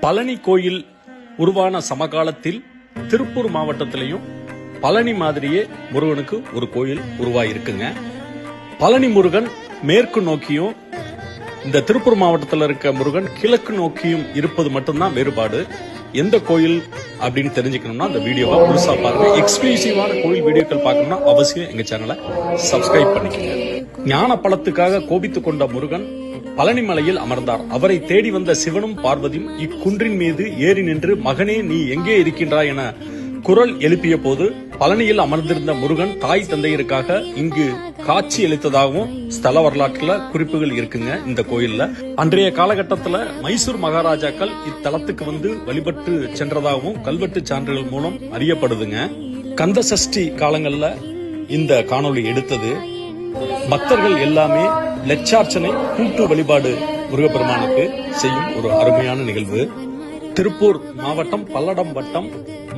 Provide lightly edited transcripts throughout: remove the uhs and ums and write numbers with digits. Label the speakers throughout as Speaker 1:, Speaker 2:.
Speaker 1: பழனி கோயில் உருவான சமகாலத்தில் திருப்பூர் மாவட்டத்திலையும் பழனி மாதிரியே முருகனுக்கு ஒரு கோயில் உருவாயிருக்குங்க. பழனி முருகன் மேற்கு நோக்கியும் இந்த திருப்பூர் மாவட்டத்தில் இருக்க முருகன் கிழக்கு நோக்கியும் இருப்பது மட்டும்தான் வேறுபாடு. எந்த கோயில் அப்படின்னு தெரிஞ்சுக்கணும்னா அந்த வீடியோவை முழுசா பாருங்க. எக்ஸ்க்ளூசிவான கோயில் வீடியோக்கள் பார்க்கணும்னா அவசியம் எங்க சேனலை சப்ஸ்கிரைப் பண்ணிக்கங்க. ஞான பழத்துக்காக கோபித்துக் கொண்ட முருகன் பழனி மலையில் அமர்ந்தார். அவரை தேடி வந்த சிவனும் பார்வதியும் இக்குன்றின் மீது ஏறி நின்று, மகனே நீ எங்கே இருக்கின்றாய் என குரல் எழுப்பிய போது பழனியில் அமர்ந்திருந்த முருகன் தாய் தந்தையருக்காக இங்கு காட்சி அளித்ததாகவும் ஸ்தல வரலாற்றுல குறிப்புகள் இருக்குங்க. இந்த கோயில்ல அன்றைய காலகட்டத்தில் மைசூர் மகாராஜாக்கள் இத்தலத்துக்கு வந்து வழிபட்டு சென்றதாகவும் கல்வெட்டு சான்றுகள் மூலம் அறியப்படுதுங்க. கந்த சஷ்டி காலங்கள்ல இந்த காணொளி எடுத்தது. பக்தர்கள் எல்லாமே லட்சார்ச்சனை கூட்டு வழிபாடு முருகப்பெருமானுக்கு செய்யும் ஒரு அருமையான நிகழ்வு. திருப்பூர் மாவட்டம் பல்லடம் வட்டம்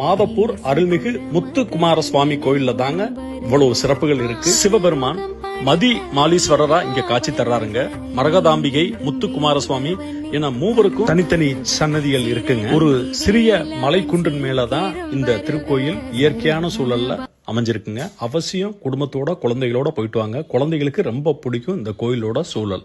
Speaker 1: மாதப்பூர் அருள்மிகு முத்துக்குமார சுவாமி கோயில்ல தாங்க இவ்வளவு சிறப்புகள் இருக்கு. சிவபெருமான் மதி மாலீஸ்வரரா இங்க காட்சி தர்றாருங்க. மரகதாம்பிகை, முத்துக்குமார சுவாமி என மூவருக்கும் தனித்தனி சன்னதிகள் இருக்குங்க. ஒரு சிறிய மலை குன்றின் மேலதான் இந்த திருக்கோயில் இயற்கையான சூழல்ல அமைஞ்சிருக்குங்க. அவசியம் குடும்பத்தோட குழந்தைகளோட போயிட்டு வாங்க. குழந்தைகளுக்கு ரொம்ப பிடிக்கும் இந்த கோயிலோட சூழல்.